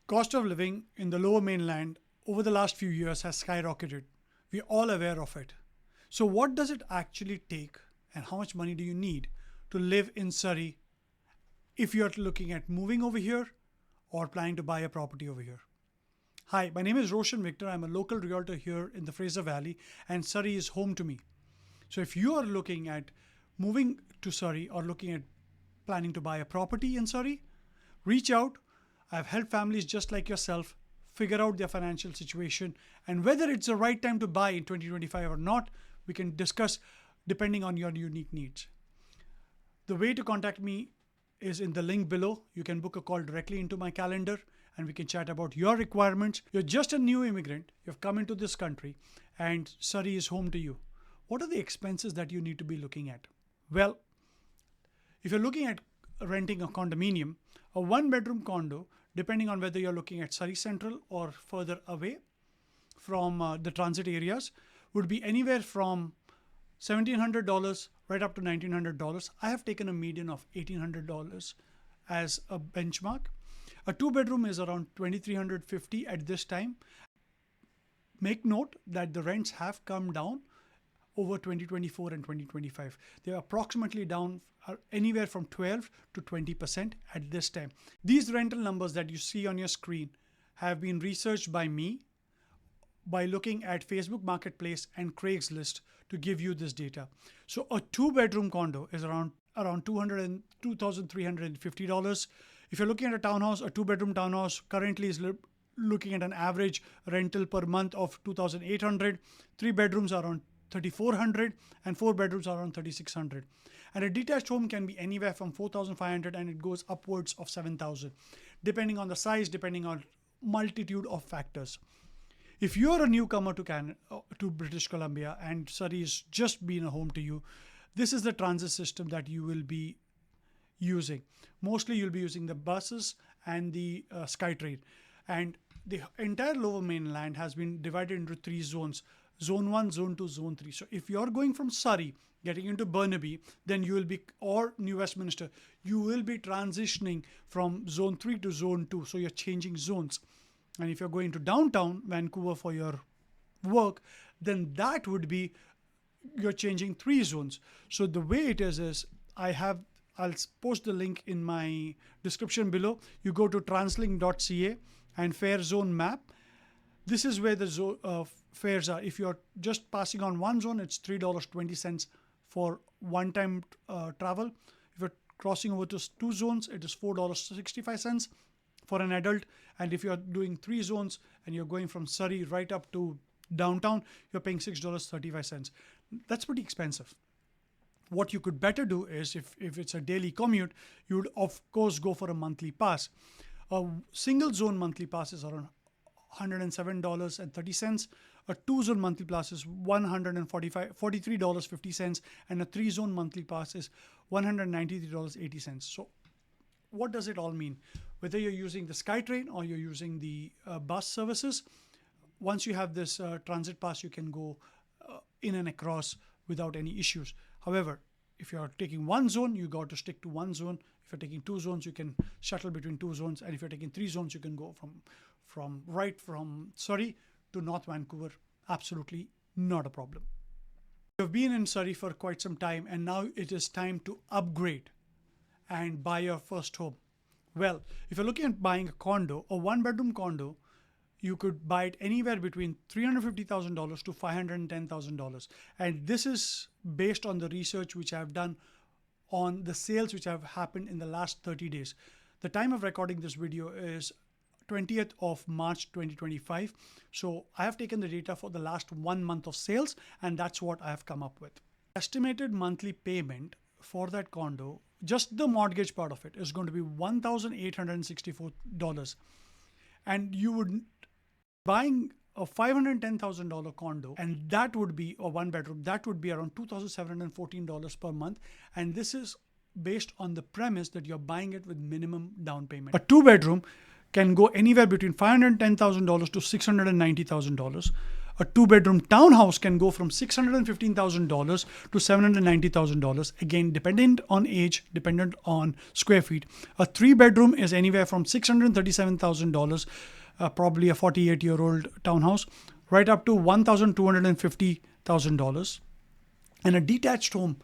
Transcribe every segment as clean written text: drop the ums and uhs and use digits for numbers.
Cost of living in the lower mainland over the last few years has skyrocketed. We're all aware of it. So what does it actually take and how much money do you need to live in Surrey if you're looking at moving over here or planning to buy a property over here? Hi, my name is Roshan Victor. I'm a local realtor here in the Fraser Valley, and Surrey is home to me. So if you are looking at moving to Surrey or looking at planning to buy a property in Surrey, reach out. I've helped families just like yourself figure out their financial situation and whether it's the right time to buy in 2025 or not, we can discuss depending on your unique needs. The way to contact me is in the link below. You can book a call directly into my calendar and we can chat about your requirements. You're just a new immigrant. You've come into this country and Surrey is home to you. What are the expenses that you need to be looking at? Well, if you're looking at renting a condominium, a one-bedroom condo, depending on whether you're looking at Surrey Central or further away from the transit areas, would be anywhere from $1,700 right up to $1,900. I have taken a median of $1,800 as a benchmark. A two-bedroom is around $2,350 at this time. Make note that the rents have come down over 2024 and 2025. They're approximately down anywhere from 12 to 20% at this time. These rental numbers that you see on your screen have been researched by me by looking at Facebook Marketplace and Craigslist to give you this data. So a two-bedroom condo is around $2,350. If you're looking at a townhouse, a two-bedroom townhouse currently is looking at an average rental per month of $2,800. Three bedrooms are around $3,400 and four bedrooms are around $3,600. And a detached home can be anywhere from $4,500 and it goes upwards of $7,000, depending on the size, depending on multitude of factors. If you're a newcomer to British Columbia and Surrey has just been a home to you, this is the transit system that you will be using. Mostly you'll be using the buses and the SkyTrain. And the entire lower mainland has been divided into three zones. Zone 1, Zone 2, Zone 3. So if you're going from Surrey, getting into Burnaby, then you will be, or New Westminster, you will be transitioning from Zone 3 to Zone 2. So you're changing zones. And if you're going to downtown Vancouver for your work, then that would be, you're changing three zones. So the way it is I'll post the link in my description below. You go to translink.ca and fare zone map. This is where the fares are. If you're just passing on one zone, it's $3.20 for one-time travel. If you're crossing over to two zones, it is $4.65 for an adult. And if you're doing three zones and you're going from Surrey right up to downtown, you're paying $6.35. That's pretty expensive. What you could better do is, if it's a daily commute, you would of course go for a monthly pass. A single zone monthly pass is around $107.30. A two-zone monthly pass is $143.50, and a three-zone monthly pass is $193.80. So what does it all mean? Whether you're using the SkyTrain or you're using the bus services, once you have this transit pass, you can go in and across without any issues. However, if you're taking one zone, you got to stick to one zone. If you're taking two zones, you can shuttle between two zones. And if you're taking three zones, you can go from Surrey to North Vancouver. Absolutely not a problem. You've been in Surrey for quite some time and now it is time to upgrade and buy your first home. Well, if you're looking at buying a condo, a one-bedroom condo, you could buy it anywhere between $350,000 to $510,000. And this is based on the research which I've done on the sales which have happened in the last 30 days. The time of recording this video is 20th of March 2025. So I have taken the data for the last 1 month of sales and that's what I have come up with. Estimated monthly payment for that condo, just the mortgage part of it, is going to be $1,864. And you would buying a $510,000 condo, and that would be a one bedroom, that would be around $2,714 per month. And this is based on the premise that you're buying it with minimum down payment. A two bedroom can go anywhere between $510,000 to $690,000. A 2-bedroom townhouse can go from $615,000 to $790,000. Again, dependent on age, dependent on square feet. A 3-bedroom is anywhere from $637,000, probably a 48-year-old townhouse, right up to $1,250,000. And a detached home,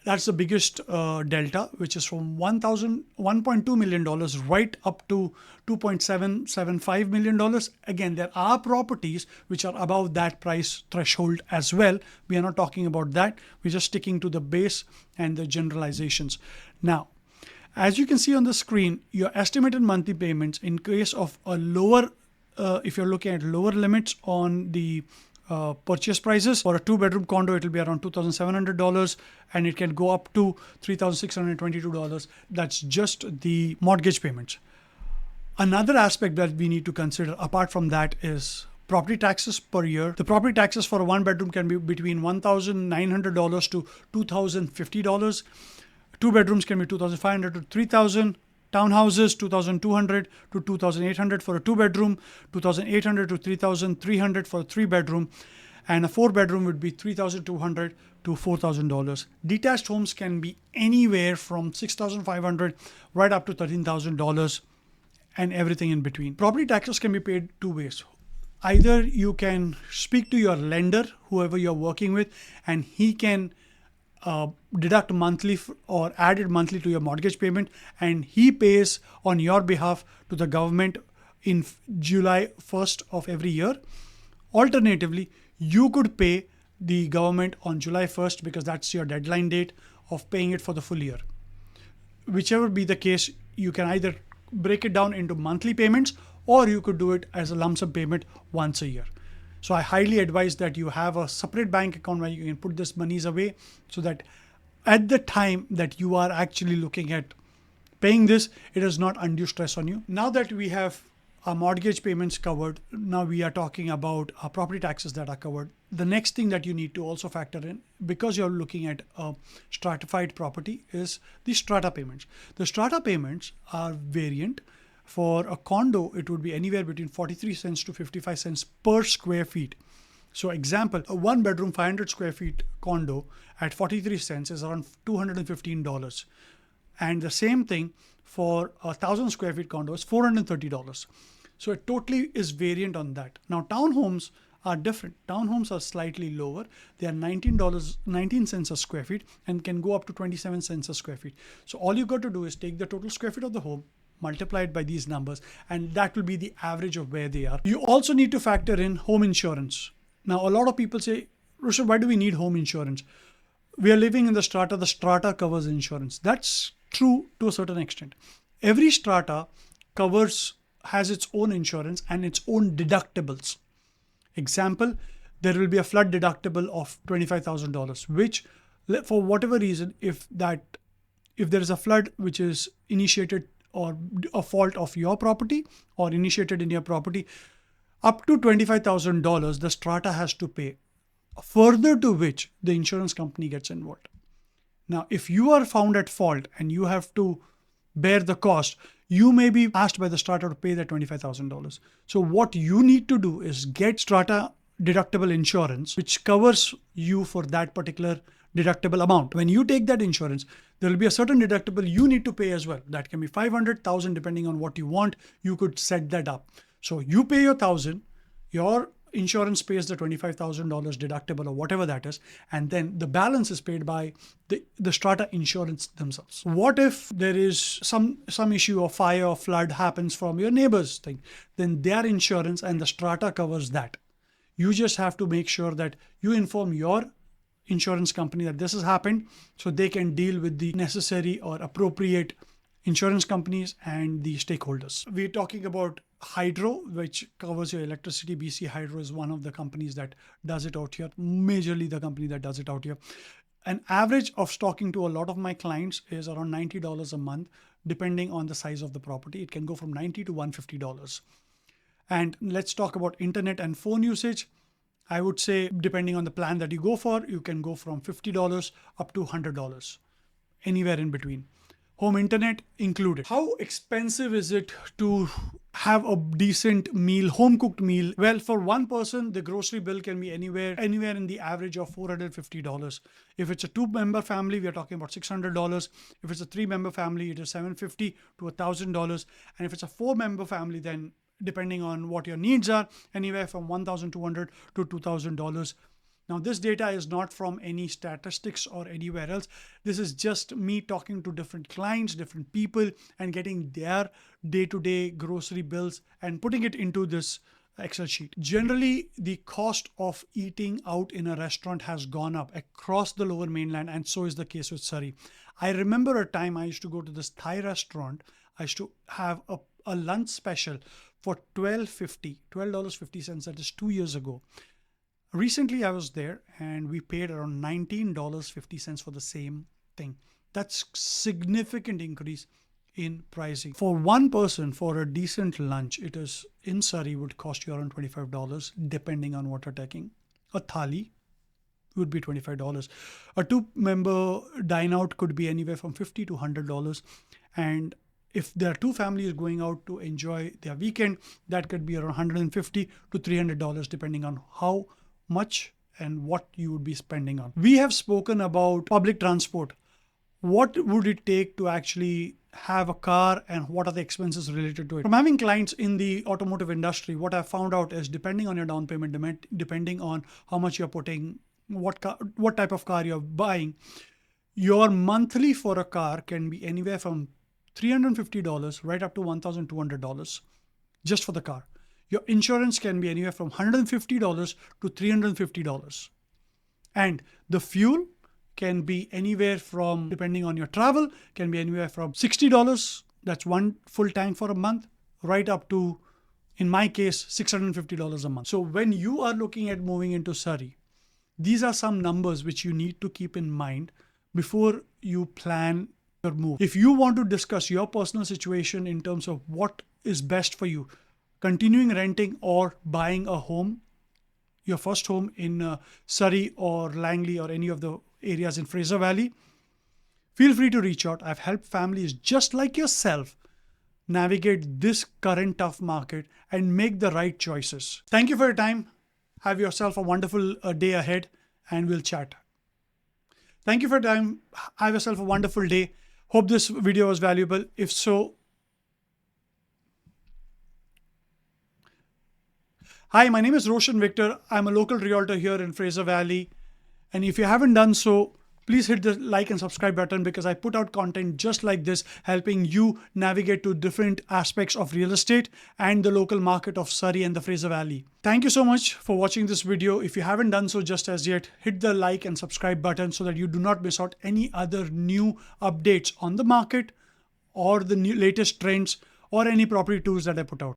that's the biggest delta, which is from $1.2 million right up to $2.775 million. Again, there are properties which are above that price threshold as well. We are not talking about that. We're just sticking to the base and the generalizations. Now, as you can see on the screen, your estimated monthly payments in case of a lower, if you're looking at lower limits on the purchase prices. For a 2-bedroom condo, it will be around $2,700 and it can go up to $3,622. That's just the mortgage payments. Another aspect that we need to consider apart from that is property taxes per year. The property taxes for a 1-bedroom can be between $1,900 to $2,050. 2 bedrooms can be $2,500 to $3,000. Townhouses, $2,200 to $2,800 for a 2-bedroom, $2,800 to $3,300 for a 3-bedroom, and a 4-bedroom would be $3,200 to $4,000. Detached homes can be anywhere from $6,500 right up to $13,000 and everything in between. Property taxes can be paid 2 ways. Either you can speak to your lender, whoever you're working with, and he can deduct monthly or add it monthly to your mortgage payment, and he pays on your behalf to the government in July 1st of every year. Alternatively, you could pay the government on July 1st because that's your deadline date of paying it for the full year. Whichever be the case, you can either break it down into monthly payments or you could do it as a lump sum payment once a year. So I highly advise that you have a separate bank account where you can put this monies away so that at the time that you are actually looking at paying this, it is not undue stress on you. Now that we have our mortgage payments covered, now we are talking about our property taxes that are covered. The next thing that you need to also factor in, because you're looking at a stratified property, is the strata payments. The strata payments are variant. For a condo, it would be anywhere between 43 cents to 55 cents per square feet. So example, a 1-bedroom 500 square feet condo at 43 cents is around $215. And the same thing for a 1,000 square feet condo is $430. So it totally is variant on that. Now townhomes are different. Townhomes are slightly lower. They are $19 cents a square feet and can go up to 27 cents a square feet. So all you got to do is take the total square feet of the home, multiply it by these numbers, and that will be the average of where they are. You also need to factor in home insurance. Now, a lot of people say, Roshan, why do we need home insurance? We are living in the strata covers insurance. That's true to a certain extent. Every strata has its own insurance and its own deductibles. Example, there will be a flood deductible of $25,000, which for whatever reason, if there is a flood which is initiated or a fault of your property or initiated in your property, up to $25,000 the strata has to pay, further to which the insurance company gets involved. Now, if you are found at fault and you have to bear the cost, you may be asked by the strata to pay that $25,000. So what you need to do is get strata deductible insurance, which covers you for that particular deductible amount. When you take that insurance, there will be a certain deductible you need to pay as well. That can be $500,000 depending on what you want. You could set that up. So you pay your $1,000, your insurance pays the $25,000 deductible or whatever that is, and then the balance is paid by the strata insurance themselves. What if there is some issue of fire or flood happens from your neighbor's thing? Then their insurance and the strata covers that. You just have to make sure that you inform your insurance company that this has happened so they can deal with the necessary or appropriate insurance companies and the stakeholders. We're talking about Hydro, which covers your electricity. BC Hydro is one of the companies that does it out here, majorly the company that does it out here. An average of talking to a lot of my clients is around $90 a month, depending on the size of the property. It can go from $90 to $150. And let's talk about internet and phone usage. I would say, depending on the plan that you go for, you can go from $50 up to $100, anywhere in between. home internet included. How expensive is it to have a decent meal, home cooked meal? Well, for one person, the grocery bill can be anywhere in the average of $450. If it's a 2-member family, we are talking about $600. If it's a 3-member family, it is $750 to $1,000. And if it's a 4-member family, then depending on what your needs are, anywhere from $1,200 to $2,000. Now, this data is not from any statistics or anywhere else. This is just me talking to different clients, different people, and getting their day-to-day grocery bills and putting it into this Excel sheet. Generally, the cost of eating out in a restaurant has gone up across the lower mainland, and so is the case with Surrey. I remember a time I used to go to this Thai restaurant. I used to have a lunch special for $12.50. That is 2 years ago. Recently, I was there and we paid around $19.50 for the same thing. That's significant increase in pricing. For one person, for a decent lunch, it is in Surrey would cost you around $25 depending on what you're taking. A thali would be $25. A 2-member dine out could be anywhere from $50 to $100. And if there are 2 families going out to enjoy their weekend, that could be around $150 to $300 depending on how much and what you would be spending on. We have spoken about public transport. What would it take to actually have a car and what are the expenses related to it? From having clients in the automotive industry, what I found out is depending on your down payment, depending on how much you're putting, what type of car you're buying, your monthly for a car can be anywhere from $350 right up to $1,200 just for the car. Your insurance can be anywhere from $150 to $350. And the fuel can be anywhere from, depending on your travel, can be anywhere from $60, that's one full tank for a month, right up to, in my case, $650 a month. So when you are looking at moving into Surrey, these are some numbers which you need to keep in mind before you plan your move. If you want to discuss your personal situation in terms of what is best for you, continuing renting or buying a home, your first home in Surrey or Langley or any of the areas in Fraser Valley, feel free to reach out. I've helped families just like yourself navigate this current tough market and make the right choices. Thank you for your time. Have yourself a wonderful day ahead and we'll chat. Thank you for your time. Have yourself a wonderful day. Hope this video was valuable. If so, hi, my name is Roshan Victor. I'm a local realtor here in Fraser Valley. And if you haven't done so, please hit the like and subscribe button because I put out content just like this, helping you navigate to different aspects of real estate and the local market of Surrey and the Fraser Valley. Thank you so much for watching this video. If you haven't done so just as yet, hit the like and subscribe button so that you do not miss out any other new updates on the market or the new latest trends or any property tools that I put out.